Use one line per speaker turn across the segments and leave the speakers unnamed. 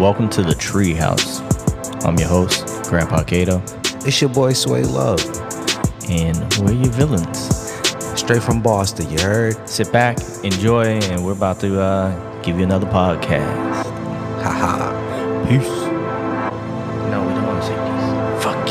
Welcome to the Tree House. I'm your host, Grandpa Cato.
It's your boy Suade Love.
And we're your villains.
Straight from Boston, you heard?
Sit back, enjoy, and we're about to give you another podcast.
Haha.
Peace. No, we don't want to say peace. Fuck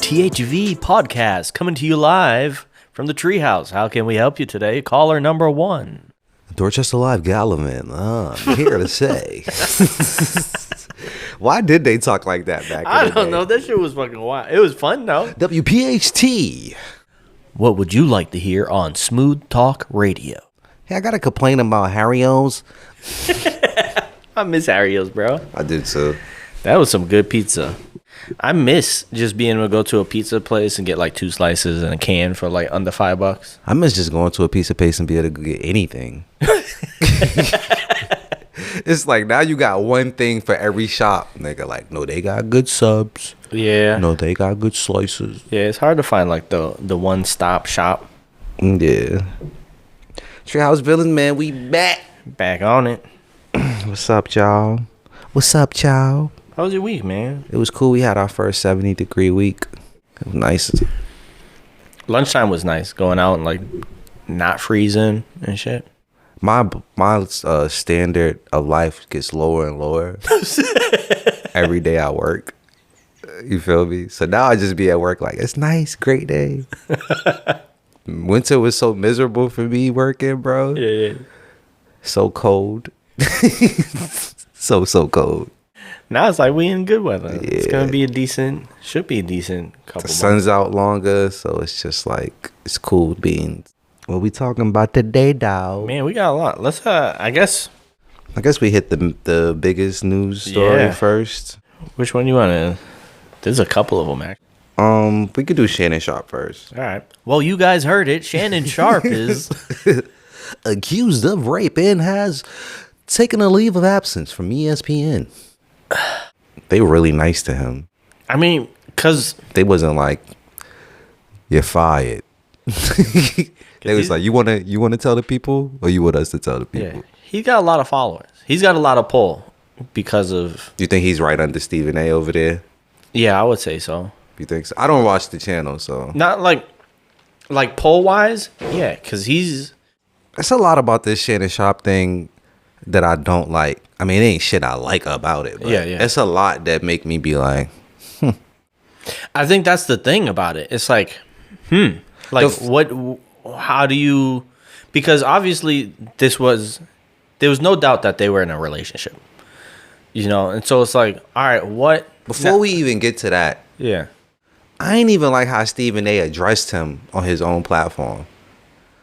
you. THV Podcast coming to you live from the Treehouse. How can we help you today? Caller number 1.
Dorchester Live Gallman. I'm here to say. Why did they talk like that back in the day?
I don't know. That shit was fucking wild. It was fun, though.
WPHT.
What would you like to hear on Smooth Talk Radio?
Hey, I got to complain about Harry-O's.
I miss Harry-O's, bro.
I did too.
That was some good pizza. I miss just being able to go to a pizza place and get like 2 slices and a can for like under $5.
I miss just going to a pizza place and be able to get anything. It's like now you got one thing for every shop. Nigga, like, no, they got good subs.
Yeah.
No, they got good slices.
Yeah, it's hard to find like the one-stop shop.
Yeah. Treehouse Villains, man, we back.
Back on it.
What's up, y'all? What's up, y'all?
How was your week, man?
It was cool. We had our first 70-degree week. It was nice.
Lunchtime was nice. Going out and like not freezing and shit.
My standard of life gets lower and lower every day I work. You feel me? So now I just be at work like, it's nice, great day. Winter was so miserable for me working, bro.
Yeah.
So cold. so cold.
Now it's like we in good weather.
Yeah.
It's gonna be should be a decent couple
The
months.
sun's out longer, so it's just like, it's cool being. What we talking about today, dog?
Man, we got a lot. Let's I guess
we hit the biggest news story first.
Which one you wanna? There's a couple of them, actually.
We could do Shannon Sharp first.
All right. Well, you guys heard it. Shannon Sharp is
accused of rape and has taken a leave of absence from ESPN. They were really nice to him.
I mean, cause
they wasn't like, you're fired. They was like, you wanna tell the people, or you want us to tell the people?
Yeah, he got a lot of followers. He's got a lot of pull because of.
You think he's right under Stephen A. over there?
Yeah, I would say so.
You think so? I don't watch the channel, so
not like poll wise. Yeah, because he's.
It's a lot about this Shannon Sharp thing that I don't like. I mean, it ain't shit I like about it. But
yeah.
It's a lot that make me be like,
I think that's the thing about it. It's like, how do you? Because obviously there was no doubt that they were in a relationship. You know, and so it's like, all right, what?
Before we even get to that,
yeah,
I ain't even like how Stephen A. addressed him on his own platform.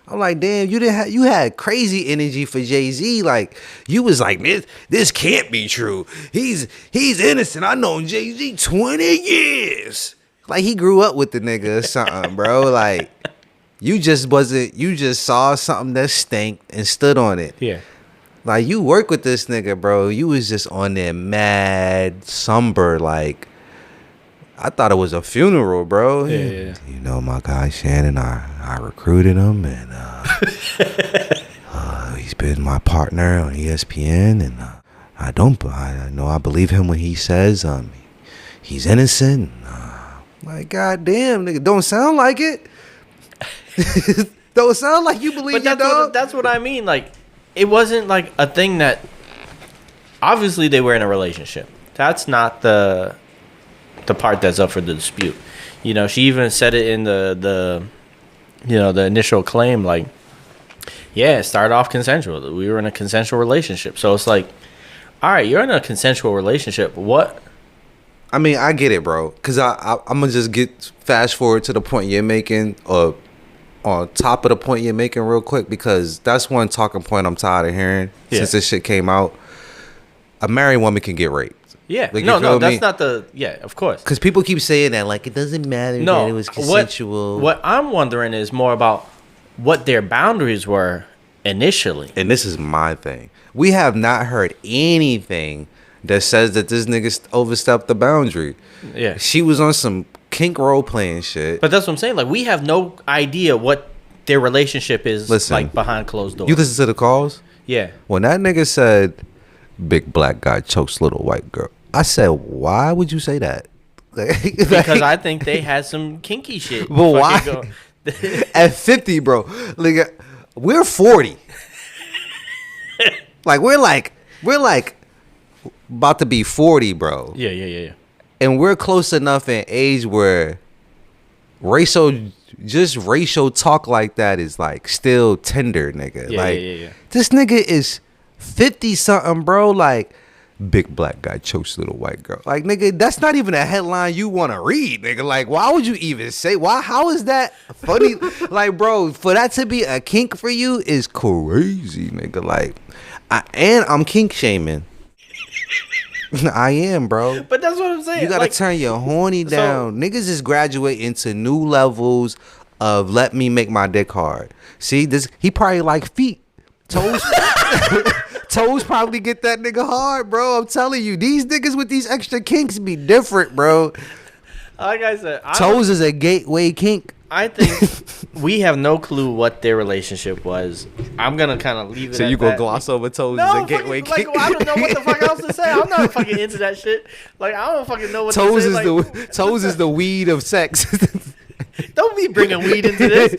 I'm like, damn, you had crazy energy for Jay-Z. Like, you was like, this can't be true. He's innocent. I known Jay-Z 20 years. Like, he grew up with the nigga or something, bro. Like, you just saw something that stank and stood on it.
Yeah.
Like, you work with this nigga, bro. You was just on there mad, somber, like, I thought it was a funeral, bro.
Yeah.
You know, my guy Shannon, I recruited him, and he's been my partner on ESPN, and I believe him when he says he's innocent. Like, goddamn, nigga, don't sound like it. Don't sound like you believe it, dog.
That's what I mean. Like, it wasn't like a thing that. Obviously, they were in a relationship. That's not the part that's up for the dispute. You know, she even said it in the initial claim, like, yeah, it started off consensual. We were in a consensual relationship. So it's like, all right, you're in a consensual relationship. What?
I mean, I get it, bro. Because I'm going to just fast forward to the point you're making, or on top of the point you're making real quick, because that's one talking point I'm tired of hearing since this shit came out. A married woman can get raped.
Yeah,
like,
no, that's not the. Yeah, of course.
Because people keep saying that, like, it doesn't matter that it was consensual.
What I'm wondering is more about what their boundaries were initially.
And this is my thing. We have not heard anything that says that this nigga overstepped the boundary.
Yeah.
She was on some kink role playing shit.
But that's what I'm saying. Like, we have no idea what their relationship is
Listen,
like behind closed doors.
You listen to the calls?
Yeah.
When that nigga said, big black guy chokes little white girl, I said, why would you say that?
Because I think they had some kinky shit.
But why? At 50, bro. Like, we're 40. Like, we're like about to be 40, bro.
Yeah.
And we're close enough in age where racial talk like that is like still tender, nigga.
Yeah.
This nigga is 50 something, bro. Like, big black guy chokes little white girl. Like, nigga, that's not even a headline you want to read, nigga. Like, why would you even say? Why? How is that funny? Like, bro, for that to be a kink for you is crazy, nigga. Like, I'm kink shaming. I am, bro.
But that's what I'm saying.
You gotta turn your horny down. Niggas is graduating to new levels of let me make my dick hard. See, this he probably like feet. Toes Toes probably get that nigga hard, bro. I'm telling you, these niggas with these extra kinks be different, bro.
Like I said,
Toes is a gateway kink.
I think we have no clue what their relationship was. I'm gonna kind of leave it.
So
at
you gonna
that.
gloss over Toes
No,
as a gateway kink?
I don't know what the fuck else to say. I'm not fucking into that shit. Like, I don't fucking know what
Toes
to say.
is Toes is the weed of sex.
Don't be bringing weed into this.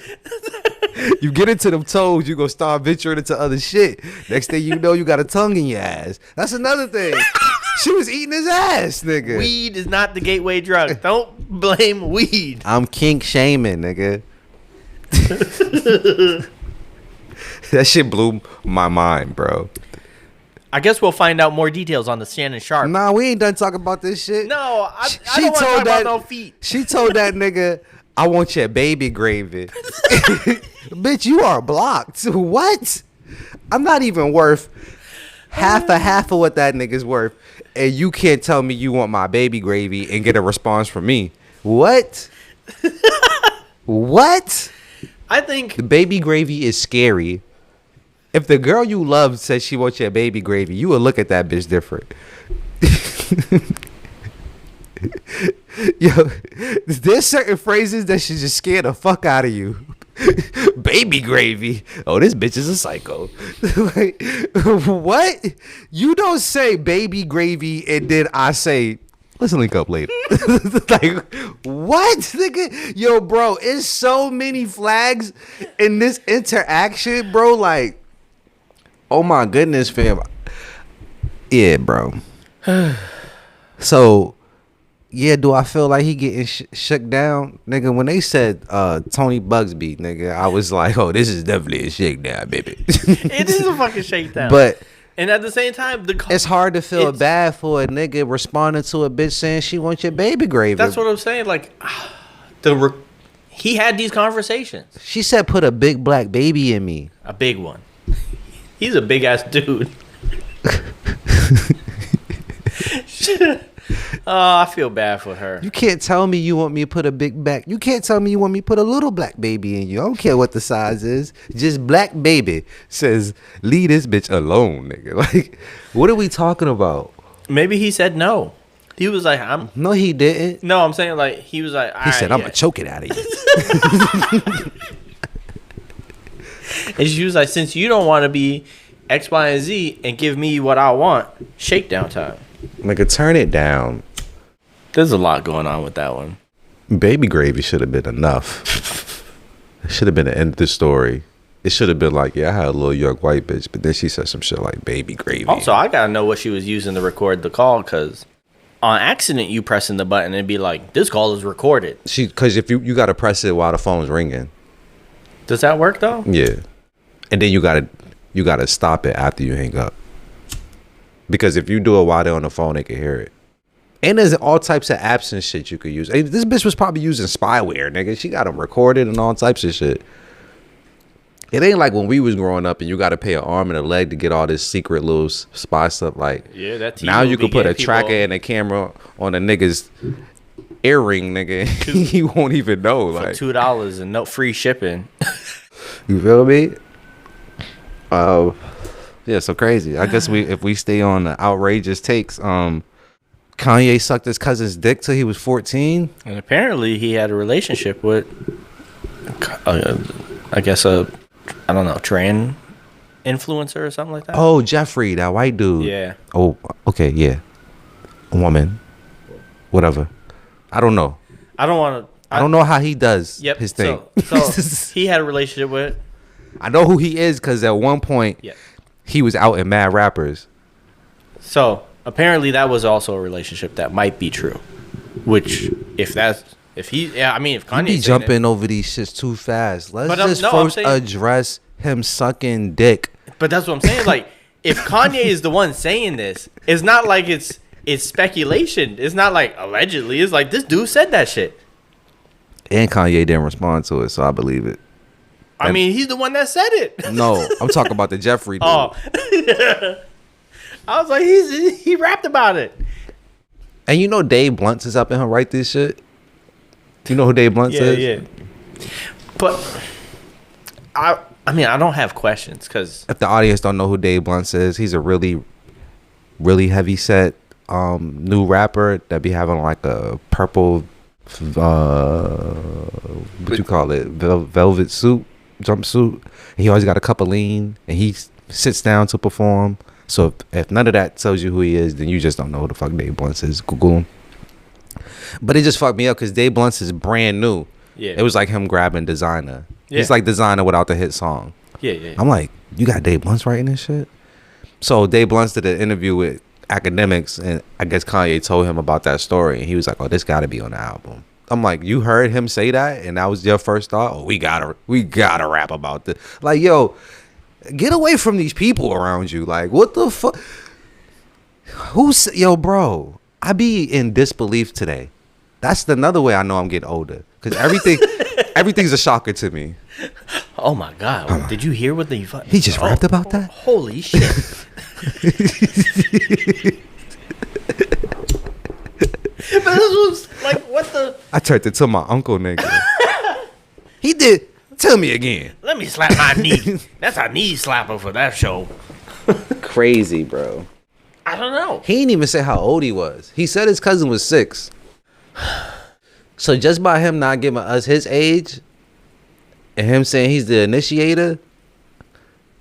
You get into them toes, you gonna start venturing into other shit. Next thing you know, you got a tongue in your ass. That's another thing. She was eating his ass, nigga.
Weed is not the gateway drug. Don't blame weed.
I'm kink shaming, nigga. That shit blew my mind, bro.
I guess we'll find out more details on the Shannon Sharp.
Nah, we ain't done talking about this shit.
No, I don't want to talk about no feet.
She told that nigga, I want your baby gravy. Bitch, you are blocked. What? I'm not even worth half of what that nigga's worth. And you can't tell me you want my baby gravy and get a response from me. What? What?
I think
The baby gravy is scary. If the girl you love says she wants your baby gravy, you will look at that bitch different. Yo, there's certain phrases that should just scare the fuck out of you. Baby gravy. Oh, this bitch is a psycho. Like, what? You don't say baby gravy and then I say, let's link up later. Like, what, nigga? Yo, bro, it's so many flags in this interaction, bro. Like, oh my goodness, fam. Yeah, bro. So, yeah, do I feel like he getting shook down? Nigga, when they said Tony Bugsby, nigga, I was like, oh, this is definitely a shakedown, baby.
it is a fucking shakedown.
But
and at the same time,
it's hard to feel bad for a nigga responding to a bitch saying she wants your baby gravy.
That's what I'm saying. Like, he had these conversations.
She said, put a big black baby in me.
A big one. He's a big ass dude. Oh, I feel bad for her.
You can't tell me you want me to put a big back. You can't tell me you want me to put a little black baby in you. I don't care what the size is. Just black baby says, leave this bitch alone, nigga. Like, what are we talking about?
Maybe he said no. He was like,
No, he didn't.
No, I'm saying like, he was like,
He said, I'm going to choke it out of you.
And she was like, since you don't want to be X, Y, and Z and give me what I want, shakedown time.
Nigga, turn it down.
There's a lot going on with that one.
Baby gravy should have been enough. It should have been the end of the story. It should have been like, yeah, I had a little young white bitch, but then she said some shit like baby gravy.
Also, I gotta know what she was using to record the call, because on accident you pressing the button and be like, this call is recorded.
Because if you got to press it while the phone's ringing.
Does that work though?
Yeah. And then you gotta stop it after you hang up. Because if you do it while they're on the phone, they can hear it. And there's all types of apps and shit you could use. Hey, this bitch was probably using spyware, nigga. She got them recorded and all types of shit. It ain't like when we was growing up and you got to pay an arm and a leg to get all this secret little spy stuff. Like,
yeah, that
now you can put a tracker and a camera on a nigga's earring, nigga. He won't even know.
For
like
$2 and no free shipping.
You feel me? Yeah, so crazy. I guess if we stay on the outrageous takes, Kanye sucked his cousin's dick till he was 14.
And apparently he had a relationship with I guess I don't know, trans influencer or something like that.
Oh, Jeffrey, that white dude.
Yeah.
Oh, okay, yeah. Woman. Whatever. I don't know.
I don't want to.
I don't know how he does his thing.
So he had a relationship with.
I know who he is because at one point he was out in Mad Rappers.
So apparently that was also a relationship that might be true. Which if Kanye
be jumping over these shits too fast. Let's first address him sucking dick.
But that's what I'm saying. Like, if Kanye is the one saying this, it's not like it's speculation. It's not like allegedly. It's like this dude said that shit.
And Kanye didn't respond to it, so I believe it.
I mean, he's the one that said it.
No, I'm talking about the Jeffrey dude.
Oh. I was like, he rapped about it.
And you know Dave Blunt's is up in him write this shit? You know who Dave Blunt is?
Yeah. But I mean, I don't have questions because
if the audience don't know who Dave Blunt is, he's a really, really heavy set new rapper that be having like a purple, what you call it, velvet suit, jumpsuit. He always got a cup of lean, and he sits down to perform. So if none of that tells you who he is, then you just don't know who the fuck Dave Blunt is. Google him. But it just fucked me up because Dave Blunt is brand new. Yeah, it was like him grabbing Designer. Yeah. He's like Designer without the hit song.
Yeah.
I'm like, you got Dave Blunt writing this shit? So Dave Blunt did an interview with Academics, and I guess Kanye told him about that story, and he was like, oh, this got to be on the album. I'm like, you heard him say that, and that was your first thought? Oh, we gotta rap about this. Like, yo, get away from these people around you. Like, what the fuck? Yo, bro, I be in disbelief today. That's another way I know I'm getting older, because everything's a shocker to me.
Oh my God! Did you hear what he
just rapped about that?
Holy shit! But this was like, what the?
I turned it to my uncle, nigga. He did. Tell me again.
Let me slap my knee. That's a knee slapper for that show.
Crazy, bro.
I don't know.
He didn't even say how old he was. He said his cousin was 6. So just by him not giving us his age and him saying he's the initiator,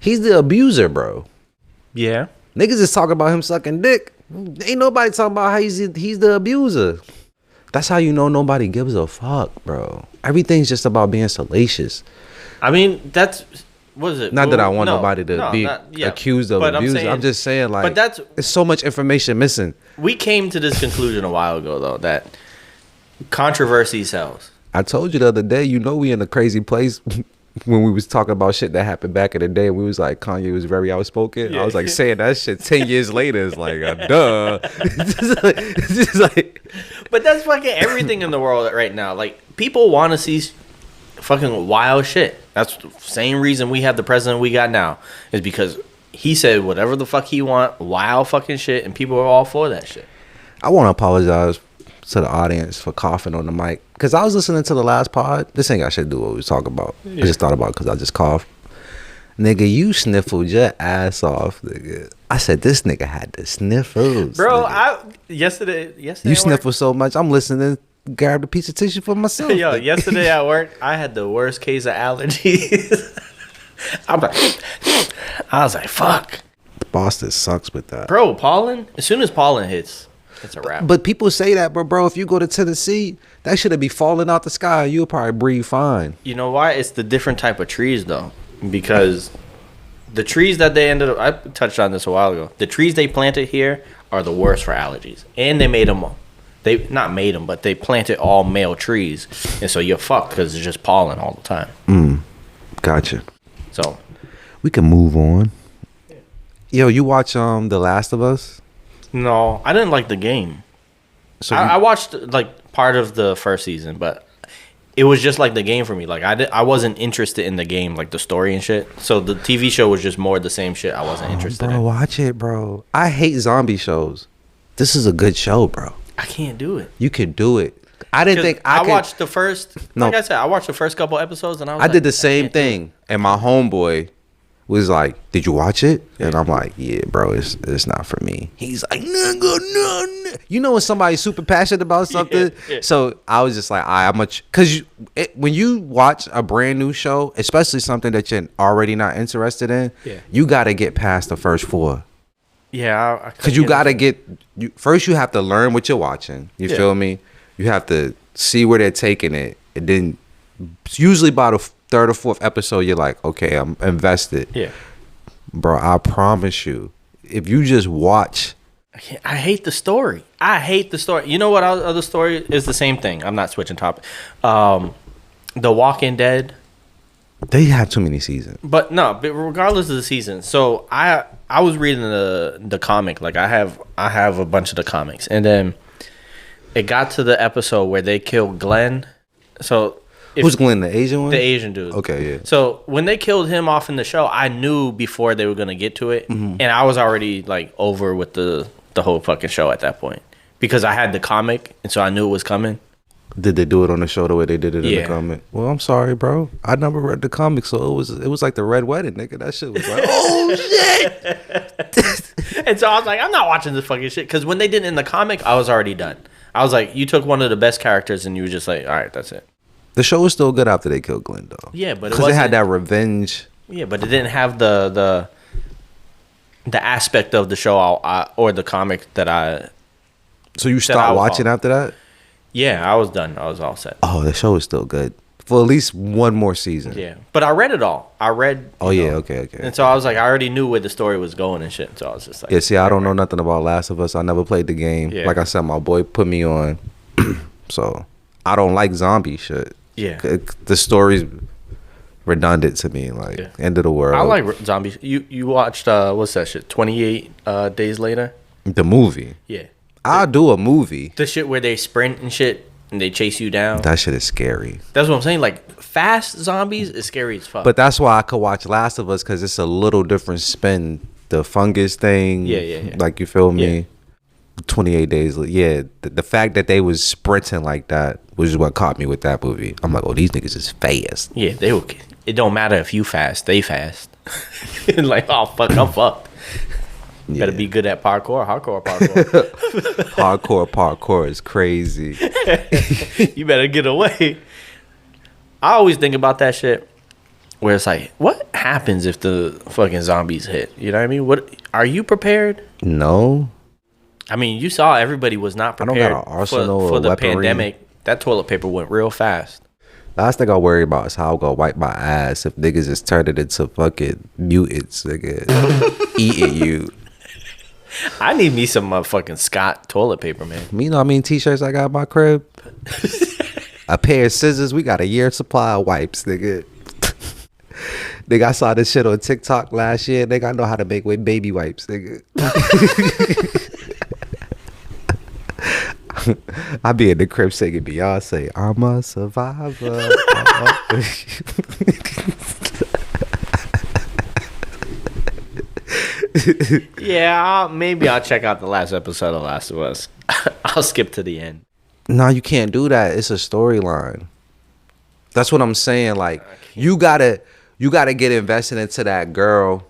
he's the abuser, bro.
Yeah.
Niggas is talking about him sucking dick. Ain't nobody talking about how he's the abuser. That's how you know nobody gives a fuck, bro. Everything's just about being salacious.
I mean, what is it?
Not that I want nobody to be accused of abuse. I'm just saying, like, but there's so much information missing.
We came to this conclusion a while ago, though, that controversy sells.
I told you the other day, you know, we in a crazy place when we was talking about shit that happened back in the day. We was like, Kanye was very outspoken. Yeah. I was like, saying that shit 10 years later is like, duh. It's just like,
but that's fucking everything in the world right now. Like, people want to see fucking wild shit. That's the same reason we have the president we got now, is because he said whatever the fuck he want, wild fucking shit, and people are all for that shit.
I want to apologize to the audience for coughing on the mic, because I was listening to the last pod. This ain't got shit to do what we was talking about. Yeah. I just thought about it because I just coughed. Nigga, you sniffled your ass off, nigga. I said this nigga had the sniffles,
bro.
Nigga.
Yesterday
you sniffle so much. I'm listening. Grabbed a piece of tissue for myself.
Yo, yesterday at work, I had the worst case of allergies. I was like, fuck.
Boston sucks with that,
bro. Pollen. As soon as pollen hits, it's a wrap.
But people say that, bro. If you go to Tennessee, that should be falling out the sky. You'll probably breathe fine.
You know why? It's the different type of trees, though, because the trees that they ended up, I touched on this a while ago. The trees they planted here are the worst for allergies, and they made them. They not made them, but they planted all male trees, and so you're fucked because it's just pollen all the time.
Gotcha.
So
we can move on. Yeah. Yo, you watch The Last of Us?
No, I didn't like the game. So I watched like part of the first season, but it was just like the game for me. Like I wasn't interested in the game, like the story and shit. So the TV show was just more the same shit. I wasn't interested in.
Watch it, bro. I hate zombie shows. This is a good show, bro.
I can't do it.
You can do it. I didn't think I could.
Watched the first. No, like I said, I watched the first couple episodes, and I did
the same thing. And my homeboy was like, "Did you watch it?" And I'm like, "Yeah, bro, it's not for me." He's like, "Nigga, no." You know when somebody's super passionate about something?
Yeah.
So I was just like, "I'm much," because when you watch a brand new show, especially something that you're already not interested in, you got to get past the first 4.
Yeah,
because you got to first you have to learn what you're watching. You feel me? You have to see where they're taking it, and then usually by the 3rd or 4th episode, you're like, okay, I'm invested.
Yeah,
bro, I promise you, if you just watch,
I hate the story. You know what other story is the same thing? I'm not switching topic. The Walking Dead.
They have too many seasons.
But regardless of the season, so I was reading the comic. Like I have a bunch of the comics, and then it got to the episode where they killed Glenn. So
who's Glenn, the Asian one?
The Asian dude.
Okay, yeah.
So when they killed him off in the show, I knew before they were gonna get to it, and I was already like over with the whole fucking show at that point because I had the comic, and so I knew it was coming.
Did they do it on the show the way they did it in the comic? Well, I'm sorry, bro. I never read the comic, so it was like the Red Wedding, nigga. That shit was like, oh shit.
And so I was like, I'm not watching this fucking shit because when they did it in the comic, I was already done. I was like, you took one of the best characters, and you were just like, all right, that's it.
The show was still good after they killed Glenn, though.
Yeah, but
because it had that revenge.
Yeah, but it didn't have the aspect of the show or the comic that I.
So you stopped watching after that?
Yeah, I was done. I was all set.
Oh, the show is still good for at least one more season.
Yeah, but I read it all.
Okay.
And so I was like, I already knew where the story was going and shit. So I was just like,
yeah. See, I don't know nothing about Last of Us. I never played the game. Yeah. Like I said, my boy put me on, so I don't like zombie shit.
Yeah,
the story's redundant to me. Like end of the world.
I like zombies. You watched what's that shit? 28 Days Later.
The movie.
Yeah.
I'll do a movie.
The shit where they sprint and shit and they chase you down.
That shit is scary.
That's what I'm saying. Like fast zombies is scary as fuck.
But that's why I could watch Last of Us because it's a little different spin. The fungus thing.
Yeah.
Like you feel me? Yeah. 28 days. Yeah. The fact that they was sprinting like that was what caught me with that movie. I'm like, oh, these niggas is fast.
Yeah, they will. It don't matter if you fast. They fast. Like, oh fuck, I'm fucked. Yeah. Better be good at hardcore parkour.
Hardcore parkour is crazy.
You better get away. I always think about that shit where it's like, what happens if the fucking zombies hit? You know what I mean? What are you prepared?
No.
I mean, you saw everybody was not prepared.
I don't got an arsenal
for the
weaponry.
pandemic. That toilet paper went real fast.
Last thing I worry about is how I'm gonna wipe my ass if niggas just turned it into fucking mutants, nigga. Eating you.
I need me some motherfucking Scott toilet paper, man.
You know how many t-shirts I got in my crib? A pair of scissors. We got a year supply of wipes, nigga. Nigga, I saw this shit on TikTok last year. Nigga, I know how to make baby wipes, nigga. I be in the crib singing Beyonce. I'm a survivor.
Yeah, maybe I'll check out the last episode of Last of Us. I'll skip to the end.
No, you can't do that. It's a storyline. That's what I'm saying. Like you gotta get invested into that girl.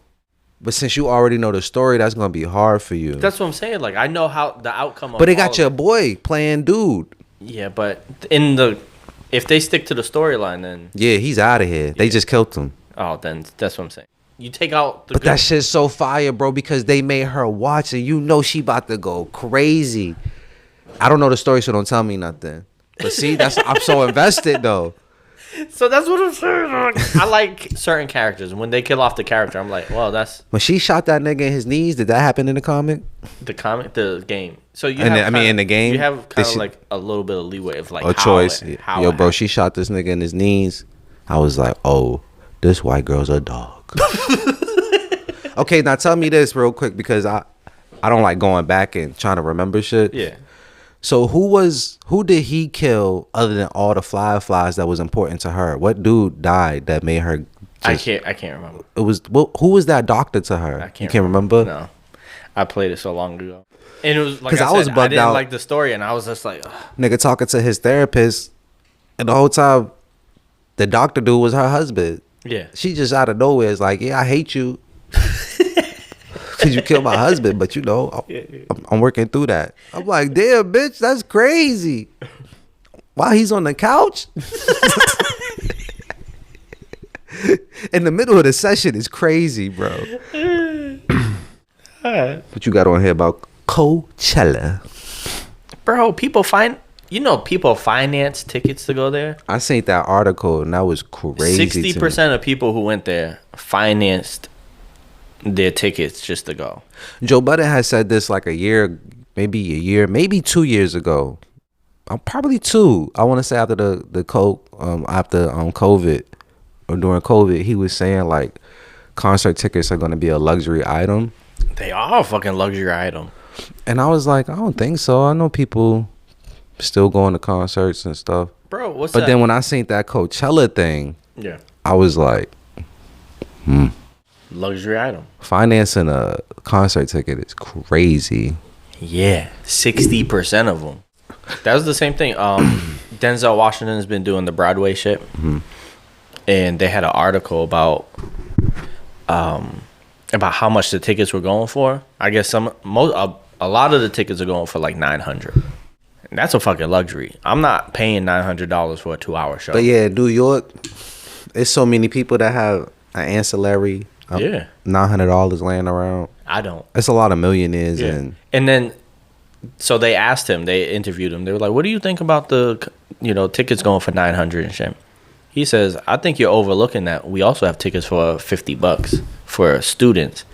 But since you already know the story, that's gonna be hard for you.
That's what I'm saying. Like I know how the outcome.
But they got your boy playing dude.
Yeah, but if they stick to the storyline, then
yeah, he's out of here. They just killed him.
Oh, then that's what I'm saying. You take out the.
But that shit's so fire, bro, because they made her watch it. You know she about to go crazy. I don't know the story, so don't tell me nothing. But see, I'm so invested though.
So that's what I'm saying. I like certain characters, and when they kill off the character, I'm like, well, that's.
When she shot that nigga in his knees, did that happen in the comic?
The game. So you.
In the game,
you have kind of like a little bit of leeway of like
a choice. Yo, bro, she shot this nigga in his knees. I was like, oh, this white girl's a dog. Okay, now tell me this real quick because I don't like going back and trying to remember shit.
Yeah.
So who did he kill other than all the flies that was important to her? What dude died that made her?
I can't remember.
It was who was that doctor to her? You can't remember?
No, I played it so long ago, and it was like
I was bugged
I didn't
out.
like the story, and I was just like, ugh.
Nigga talking to his therapist, and the whole time, the doctor dude was her husband.
Yeah.
She just out of nowhere is like, yeah, I hate you. Because you killed my husband. But, you know, I'm working through that. I'm like, damn, bitch, that's crazy. While he's on the couch? In the middle of the session is crazy, bro. What you got on here about Coachella?
Bro, people finance tickets to go there.
I seen that article and that was crazy.
60% of people who went there financed their tickets just to go.
Joe Budden has said this like maybe 2 years ago. Probably 2. I want to say after after COVID or during COVID, he was saying like concert tickets are going to be a luxury item.
They are a fucking luxury item.
And I was like, I don't think so. I know people still going to concerts and stuff.
Bro, what's
that? But then when I seen that Coachella thing,
yeah,
I was like,
luxury item.
Financing a concert ticket is crazy.
Yeah, 60% of them. That was the same thing. Denzel Washington's been doing the Broadway shit, and they had an article about how much the tickets were going for. I guess a lot of the tickets are going for like $900. And that's a fucking luxury. I'm not paying $900 for a 2-hour show.
But yeah, New York, it's so many people that have an ancillary. $900 laying around.
I don't.
It's a lot of millionaires.
Yeah. And then, so they asked him, they interviewed him. They were like, what do you think about the, tickets going for $900 and shit? He says, I think you're overlooking that. We also have tickets for $50 for students.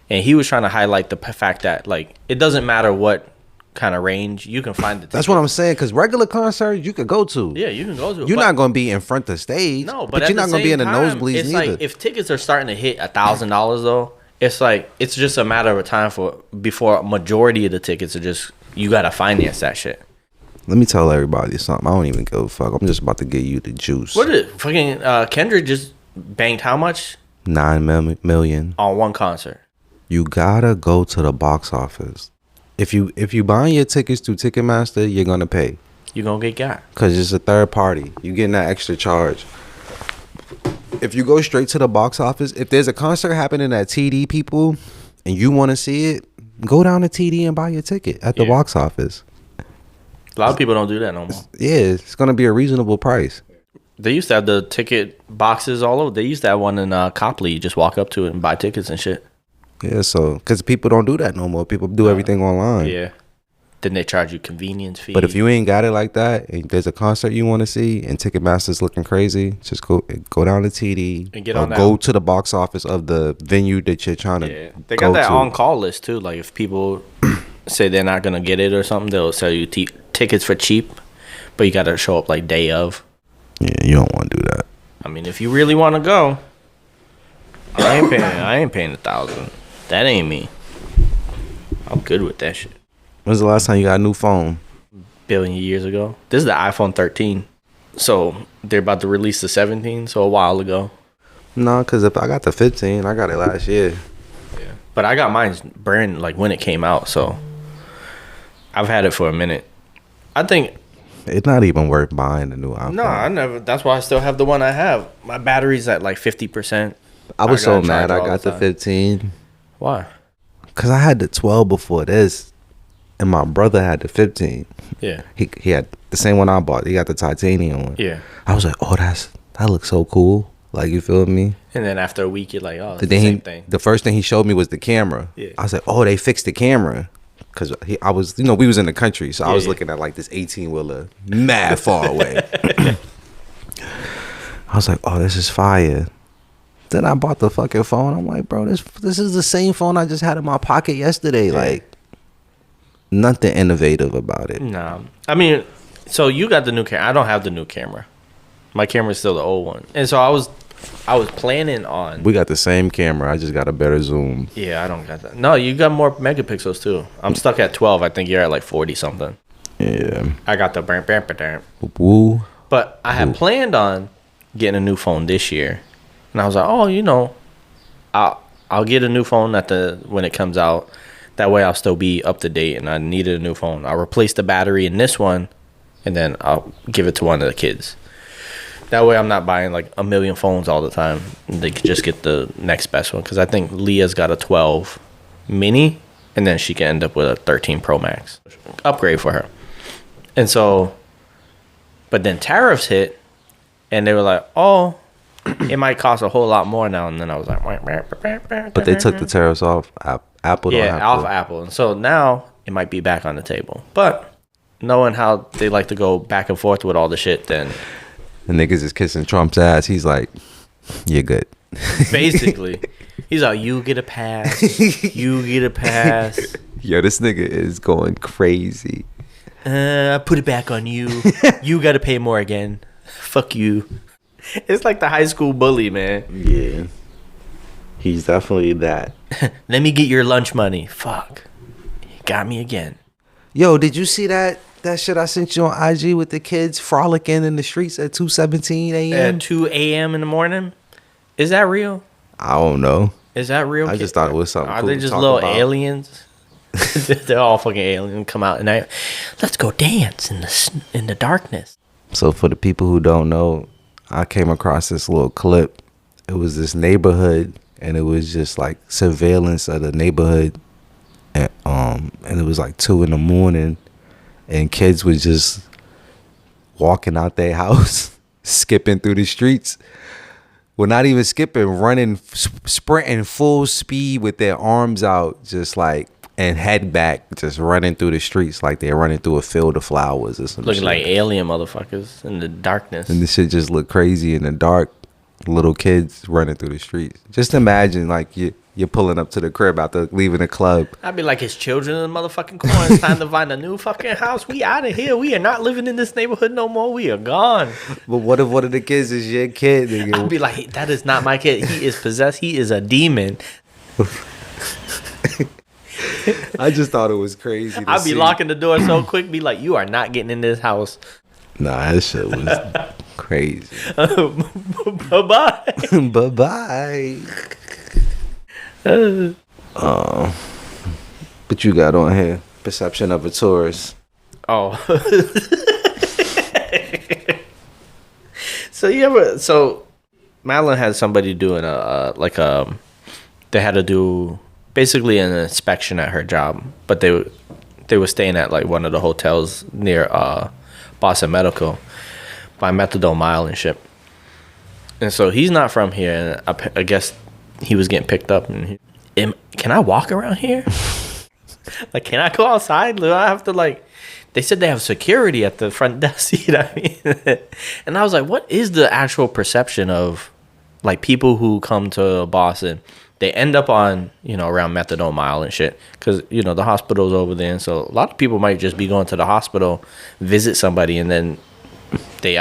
And he was trying to highlight the fact that, like, it doesn't matter what kind of range you can find the tickets.
That's what I'm saying, because regular concerts you could go to.
Yeah, you can go to.
You're not going to be in front of the stage.
No, but
you're not going to be in the nosebleeds
it's
neither.
Like, if tickets are starting to hit $1,000 though, it's like it's just a matter of time before a majority of the tickets are just, you got to finance that shit.
Let me tell everybody something. I don't even give a fuck. I'm just about to give you the juice.
What did fucking Kendrick just banked how much?
$9 million
on one concert.
You gotta go to the box office. If you buying your tickets through Ticketmaster, you're gonna pay.
You're gonna get got.
Cause it's a third party. You getting that extra charge. If you go straight to the box office, if there's a concert happening at TD, people, and you want to see it, go down to TD and buy your ticket at the box office.
A lot of people don't do that no more.
Yeah, it's gonna be a reasonable price.
They used to have the ticket boxes all over. They used to have one in Copley. You just walk up to it and buy tickets and shit.
Yeah, so because people don't do that no more. People do everything online.
Yeah. Then they charge you convenience fee.
But if you ain't got it like that, and there's a concert you want to see, and Ticketmaster's looking crazy, just go down to TD
and get on that.
Go to the box office of the venue that you're trying to.
Yeah, they got that on call list too. Like if people say they're not gonna get it or something, they'll sell you tickets for cheap, but you got to show up like day of.
Yeah, you don't want to do that.
I mean, if you really want to go, I ain't paying $1,000. That ain't me. I'm good with that shit.
When's the last time you got a new phone?
Billion years ago. This is the iPhone 13. So they're about to release the 17. So a while ago.
No, because if I got the 15, I got it last year.
Yeah, but I got mine brand like when it came out. So I've had it for a minute. I think
it's not even worth buying a new iPhone.
No, I never. That's why I still have the one I have. My battery's at like 50%.
I was so mad I got the 15.
Why?
Because I had the 12 before this, and my brother had the 15.
Yeah.
He had the same one I bought. He got the titanium one.
Yeah.
I was like, oh, that looks so cool. Like, you feel me?
And then after a week, you're like, oh, it's the same thing.
The first thing he showed me was the camera.
Yeah.
I was like, oh, they fixed the camera. Because I was, we was in the country, so I was looking at like this 18-wheeler mad far away. I was like, oh, this is fire. Then I bought the fucking phone. I'm like, bro, this is the same phone I just had in my pocket yesterday. Yeah. Like, nothing innovative about it.
No. I mean, so you got the new camera. I don't have the new camera. My camera's still the old one. And so I was planning on...
We got the same camera. I just got a better zoom.
Yeah, I don't got that. No, you got more megapixels too. I'm stuck at 12. I think you're at like 40 something.
Yeah.
I got the...
Woo.
But I had planned on getting a new phone this year. And I was like, oh, I'll get a new phone when it comes out. That way I'll still be up to date, and I needed a new phone. I'll replace the battery in this one, and then I'll give it to one of the kids. That way I'm not buying like a million phones all the time. They could just get the next best one. Because I think Leah's got a 12 mini, and then she can end up with a 13 Pro Max. Upgrade for her. And so, but then tariffs hit, and they were like, oh, it might cost a whole lot more now. And then I was like,
but they took the tariffs off Apple.
Yeah, off Apple. And so now it might be back on the table. But knowing how they like to go back and forth with all the shit, then...
The niggas is kissing Trump's ass. He's like, you're good.
Basically. He's like, you get a pass. You get a pass.
Yo, this nigga is going crazy.
I put it back on you. You got to pay more again. Fuck you. It's like the high school bully, man.
Yeah. He's definitely that.
Let me get your lunch money. Fuck. You got me again.
Yo, did you see that shit I sent you on IG with the kids frolicking in the streets at 2:17 a.m.?
At 2 a.m. in the morning? Is that real?
I don't know.
Is that real?
I just thought it was something
Are
cool
they
to
just
talk
little
about.
aliens? They're all fucking aliens. Come out and let's go dance in the darkness.
So for the people who don't know, I came across this little clip. It was this neighborhood, and it was just like surveillance of the neighborhood, and it was like 2 a.m, and kids was just walking out their house, skipping through the streets. Well, not even skipping, running, sprinting full speed with their arms out, just like, and head back, just running through the streets like they're running through a field of flowers or something.
Looking like alien motherfuckers in the darkness.
And this shit just look crazy in the dark. Little kids running through the streets. Just imagine like you're pulling up to the crib after leaving the club.
I'd be like, it's children in the motherfucking corner. It's time to find a new fucking house. We out of here. We are not living in this neighborhood no more. We are gone.
But what if one of the kids is your kid? Nigga?
I'd be like, that is not my kid. He is possessed. He is a demon.
I just thought it was crazy.
I'd be locking the door so quick, be like, you are not getting in this house.
Nah, that shit was crazy.
Bye-bye.
Bye-bye. But you got on here perception of a tourist.
Oh. So Madeline had somebody doing they had to do basically an inspection at her job, but they were staying at like one of the hotels near Boston Medical by Methadone Mile and shit. And so he's not from here, and I guess he was getting picked up. And can I walk around here? Like, can I go outside? Do I have to like? They said they have security at the front desk. You know what I mean? And I was like, what is the actual perception of like people who come to Boston? They end up on, around Methadone Mile and shit. Because, the hospital's over there. And so a lot of people might just be going to the hospital, visit somebody, and then they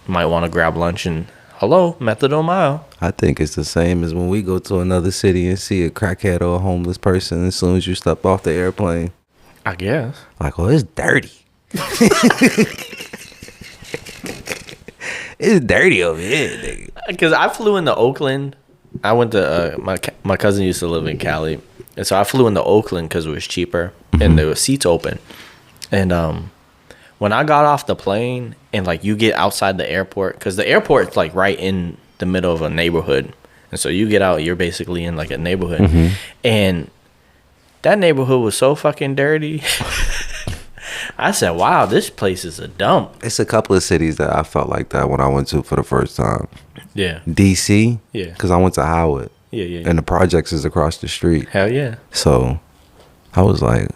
might want to grab lunch and, hello, Methadone Mile.
I think it's the same as when we go to another city and see a crackhead or a homeless person as soon as you step off the airplane.
I guess.
Like, oh, it's dirty. It's dirty over here, nigga.
Because I flew into Oakland. I went to my cousin used to live in Cali, and so I flew into Oakland because it was cheaper and there were seats open. And when I got off the plane and like you get outside the airport, because the airport's like right in the middle of a neighborhood, and so you get out, you're basically in like a neighborhood, and that neighborhood was so fucking dirty. I said, wow, this place is a dump.
It's a couple of cities that I felt like that when I went to for the first time.
Yeah.
DC.
Yeah.
Because I went to Howard.
Yeah.
And the projects is across the street.
Hell yeah.
So I was like,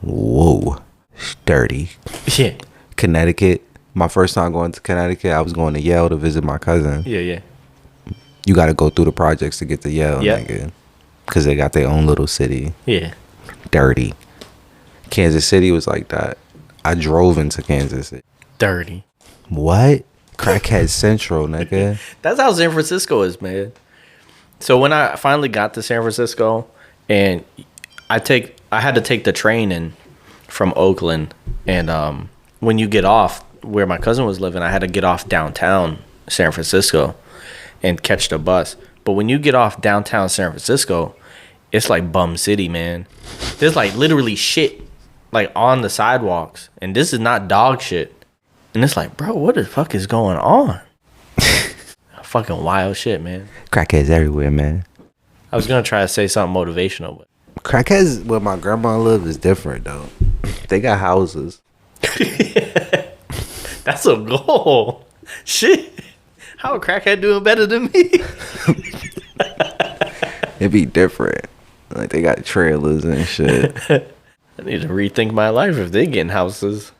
whoa, it's dirty.
Yeah.
Connecticut. My first time going to Connecticut, I was going to Yale to visit my cousin.
Yeah.
You got to go through the projects to get to Yale, nigga. Because they got their own little city.
Yeah.
Dirty. Kansas City was like that. I drove into Kansas City.
Dirty.
What? Crackhead Central, nigga.
That's how San Francisco is, man. So when I finally got to San Francisco, and I had to take the train in from Oakland, and when you get off where my cousin was living, I had to get off downtown San Francisco and catch the bus. But when you get off downtown San Francisco, it's like bum city, man. There's like literally shit like on the sidewalks, and this is not dog shit. And it's like, bro, what the fuck is going on? fucking wild shit, man.
Crackheads everywhere, man.
I was gonna try to say something motivational, but
Crackheads where my grandma lives is different though. They got houses.
that's a goal. Shit, how a crackhead doing better than me?
It'd be different. Like they got trailers and shit.
I need to rethink my life if they getting houses.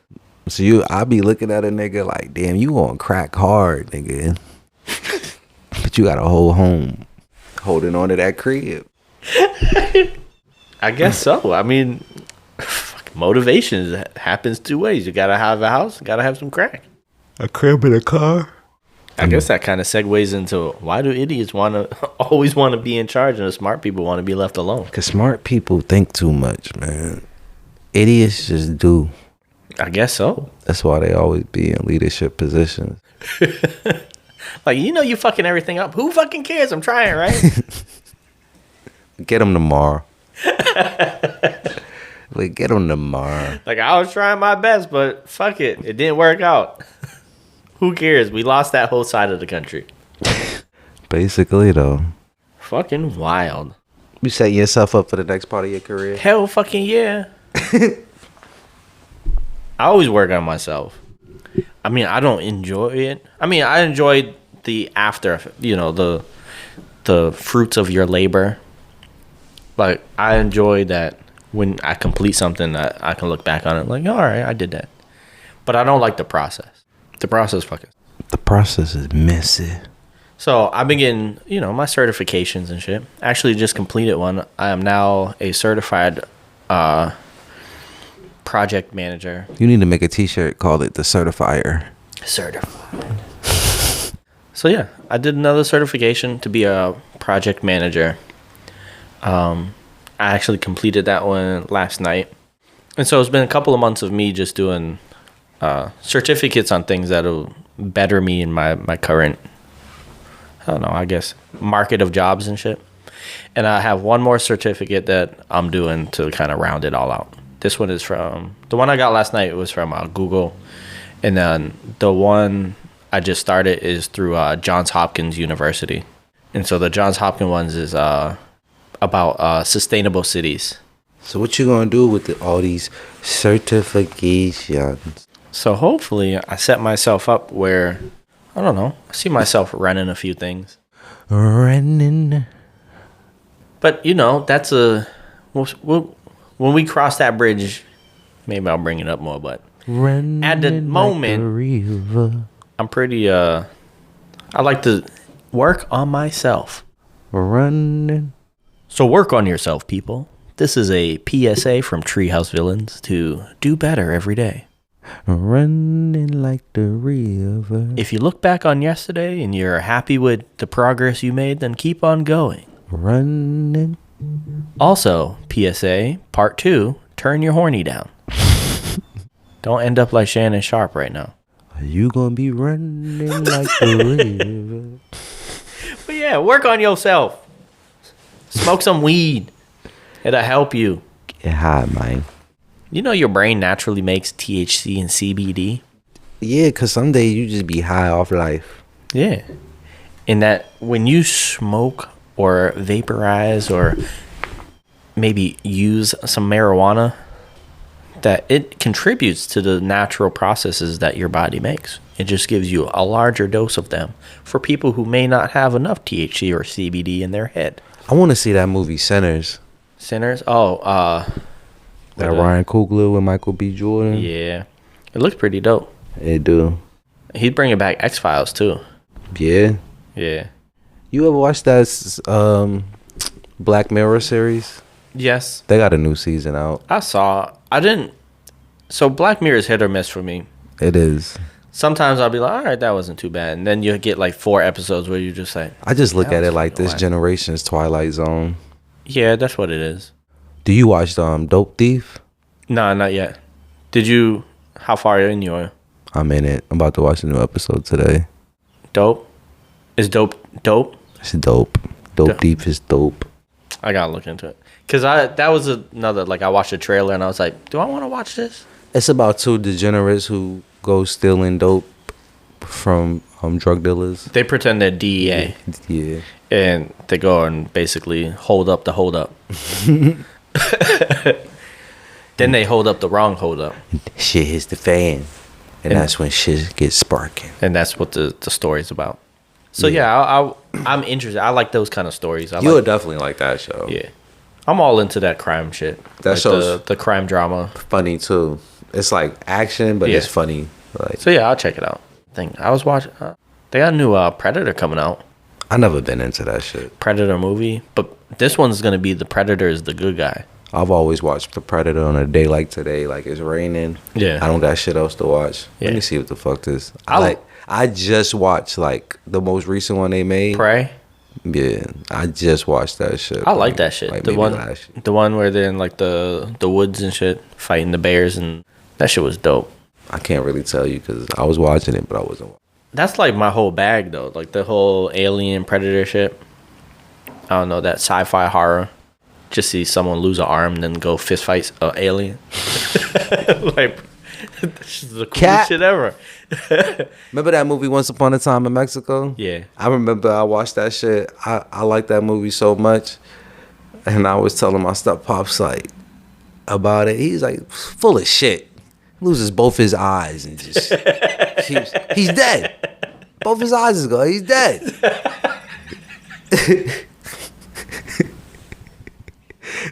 So I be looking at a nigga like, damn, you on crack hard, nigga. But you got a whole home holding on to that crib.
I guess so. I mean, motivation happens two ways. You gotta have a house, gotta have some crack.
A crib and a car.
I guess that kind of segues into why do idiots always want to be in charge and the smart people want to be left alone?
Because smart people think too much, man. Idiots just do.
I guess so.
That's why they always be in leadership positions.
Like, you fucking everything up. Who fucking cares? I'm trying, right?
Get them tomorrow. Like, get them tomorrow.
Like, I was trying my best, but fuck it. It didn't work out. Who cares? We lost that whole side of the country.
Basically, though.
Fucking wild.
You setting yourself up for the next part of your career?
Hell fucking yeah. I always work on myself. I mean, I don't enjoy it. I mean, I enjoyed the after, the fruits of your labor. Like, I enjoy that when I complete something that I can look back on it like, all right, I did that. But I don't like the process. The process fucking.
The process is messy.
So I've been getting, my certifications and shit. Actually just completed one. I am now a certified project manager.
You need to make a t-shirt, call it the certifier.
Certified. So yeah, I did another certification to be a project manager. I actually completed that one last night. And so it's been a couple of months of me just doing certificates on things that'll better me in my current, I don't know, I guess, market of jobs and shit. And I have one more certificate that I'm doing to kind of round it all out. This one is from, the one I got last night was from Google. And then the one I just started is through Johns Hopkins University. And so the Johns Hopkins ones is about sustainable cities.
So what you gonna do with all these certifications?
So hopefully I set myself up where, I don't know, I see myself running a few things.
Running.
But, that's when we cross that bridge, maybe I'll bring it up more. But
Running
at the moment, I'm pretty, I like to work on myself.
Running.
So work on yourself, people. This is a PSA from Treehouse Villains to do better every day.
Running like the river.
If you look back on yesterday and you're happy with the progress you made, then keep on going.
Running.
Also, PSA, part 2, turn your horny down. Don't end up like Shannon Sharp right now.
Are you gonna be running like the river?
But yeah, work on yourself. Smoke some weed. It'll help you.
Get high, man.
Your brain naturally makes THC and CBD.
Yeah, because some days you just be high off life.
Yeah. And that when you smoke or vaporize or maybe use some marijuana, that it contributes to the natural processes that your body makes. It just gives you a larger dose of them for people who may not have enough THC or CBD in their head.
I want to see that movie Sinners.
Sinners? Oh,
that Ryan Coogler with Michael B. Jordan.
Yeah. It looks pretty dope.
It do.
He's bringing back X-Files too.
Yeah.
Yeah.
You ever watch that Black Mirror series?
Yes.
They got a new season out.
I didn't. So Black Mirror is hit or miss for me.
It is.
Sometimes I'll be like, all right, that wasn't too bad. And then you get like 4 episodes where you're just like.
I just look at it like this generation's Twilight Zone.
Yeah, that's what it is.
Do you watch Dope Thief?
No, not yet. Did you? How far in you are?
I'm in it. I'm about to watch a new episode today.
Dope? Is dope?
It's dope. Dope Thief is dope.
I gotta look into it. Because that was another, like, I watched a trailer and I was like, do I want to watch this?
It's about 2 degenerates who go stealing dope from drug dealers.
They pretend they're DEA.
Yeah.
And they go and basically hold up the hold up. Then they hold up the wrong hold up.
Shit hits the fan. And that's when shit gets sparking.
And that's what the story's about. So yeah, I'm interested. I like those kind of stories.
You would definitely like that show.
Yeah. I'm all into that crime shit.
That
like
show's
the crime drama.
Funny too. It's like action, but it's funny. Like,
so yeah, I'll check it out. I was watching. They got a new Predator coming out.
I never been into that shit.
Predator movie, but this one's gonna be the Predator is the good guy.
I've always watched the Predator on a day like today, like it's raining.
Yeah,
I don't got shit else to watch.
Yeah.
Let me see what the fuck this. I just watched like the most recent one they made.
Prey.
Yeah, I just watched that shit.
I like that shit.
Like
The one where they're in like the woods and shit, fighting the bears, and that shit was dope.
I can't really tell you because I was watching it, but I wasn't.
That's like my whole bag though, like the whole alien predator shit. I don't know, that sci-fi horror. Just see someone lose an arm and then go fist fight an alien. Like, this is the coolest shit ever.
Remember that movie Once Upon a Time in Mexico?
Yeah.
I remember I watched that shit. I like that movie so much. And I was telling my step-pops like about it. He's like full of shit. Loses both his eyes and just he's dead. Both his eyes is gone. He's dead.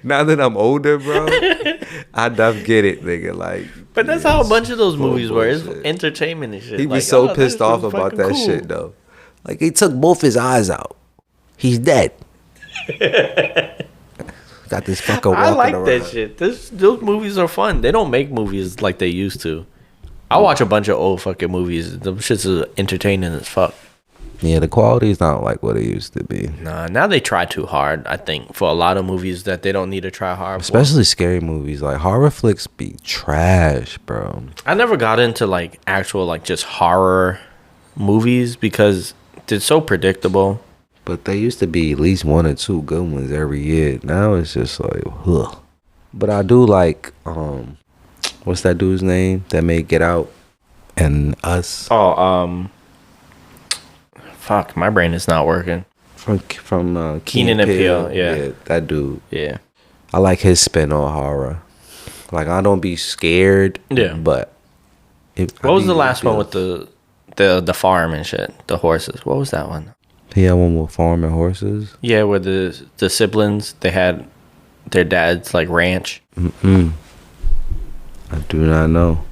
Now that I'm older, bro, I don't get it, nigga. Like,
but that's how a bunch of those movies were. It's entertainment and shit.
He was so pissed off about that shit, though. Like, he took both his eyes out. He's dead. Got this fucker walking around.
I like that shit. Those movies are fun. They don't make movies like they used to. I watch a bunch of old fucking movies. Them shits are entertaining as fuck.
Yeah, the quality is not like what it used to be.
Nah, now they try too hard, I think, for a lot of movies that they don't need to try hard
Especially scary movies. Like, horror flicks be trash, bro.
I never got into, like, actual, like, just horror movies because they're so predictable.
But there used to be at least one or two good ones every year. Now it's just like, ugh. But I do like, what's that dude's name that made Get Out and Us?
Oh, fuck, my brain is not working.
From
Keenan and Peele,
yeah, that dude.
Yeah,
I like his spin on horror. Like, I don't be scared.
Yeah,
but
what was the last one with the farm and shit? The horses. What was that one?
He had one with farm and horses.
Yeah, where the siblings, they had their dad's like ranch.
I do not know.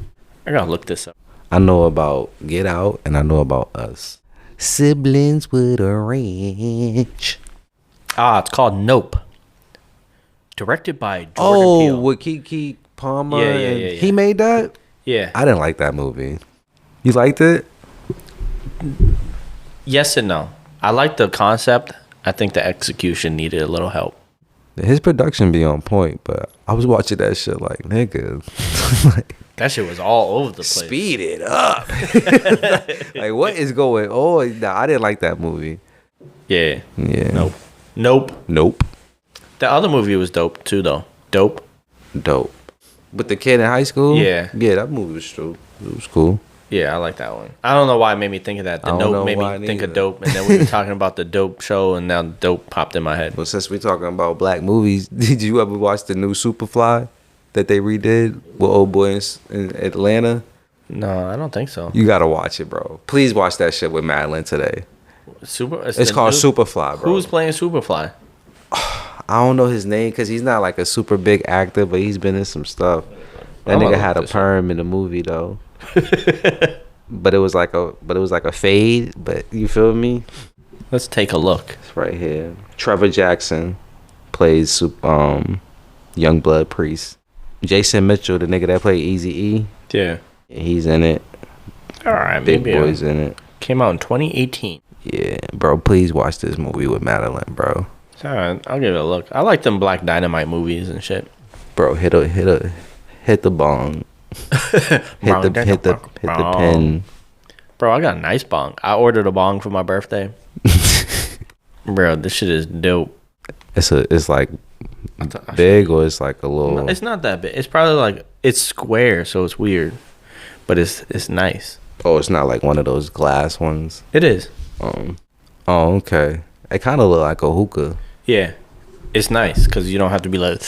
I gotta look this up.
I know about Get Out and I know about Us. Siblings with a ranch.
It's called Nope. Directed by Jordan Peele.
With Keke Palmer.
Yeah.
He made that?
Yeah.
I didn't like that movie. You liked it?
Yes and no. I like the concept. I think the execution needed a little help.
His production be on point, but I was watching that shit like, nigga.
Like, that shit was all over the place.
Speed it up. Like, what is going on? Nah, I didn't like that movie.
Yeah.
Yeah.
Nope. The other movie was dope too, though. Dope.
With the kid in high school?
Yeah.
Yeah, that movie was true. It was cool.
Yeah, I like that one. I don't know why it made me think of that. The Nope made me think of Dope, and then we were talking about the Dope show, and now Dope popped in my head.
Well, since we're talking about black movies, did you ever watch the new Superfly that they redid with old boy in Atlanta?
No, I don't think so.
You gotta watch it, bro. Please watch that shit with Madeline today.
It's
called Superfly, bro.
Who's playing Superfly?
I don't know his name because he's not like a super big actor, but he's been in some stuff. That nigga had a perm in the movie though. But it was like a fade, but you feel me?
Let's take a look.
It's right here. Trevor Jackson plays Youngblood Priest. Jason Mitchell, the nigga that played Eazy-E.
Yeah.
He's in it.
All right,
Big Boy's in it.
Came out in 2018.
Yeah, bro, please watch this movie with Madeline, bro.
All right, I'll give it a look. I like them Black Dynamite movies and shit.
Bro, hit the bong. hit the pen.
Bro, I got a nice bong. I ordered a bong for my birthday. Bro, this shit is dope.
It's like big or it's like a little.
No, it's not that big. It's probably like it's square, so it's weird, but it's nice.
Oh, it's not like one of those glass ones.
It is.
Oh, okay. It kind of look like a hookah.
Yeah. It's nice because you don't have to be like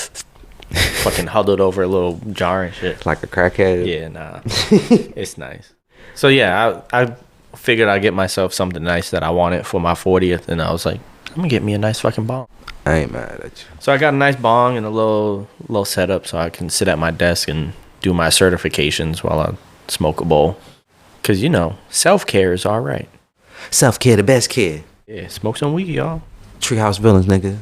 fucking huddled over a little jar and shit.
Like a crackhead.
Yeah, nah. It's nice. So yeah, I figured I'd get myself something nice that I wanted for my 40th, and I was like, I'm gonna get me a nice fucking bong.
I ain't mad at you.
So I got a nice bong and a little setup so I can sit at my desk and do my certifications while I smoke a bowl. Cause you know, self-care is all right.
Self-care, the best care.
Yeah, smoke some weed, y'all.
Treehouse Villains, nigga.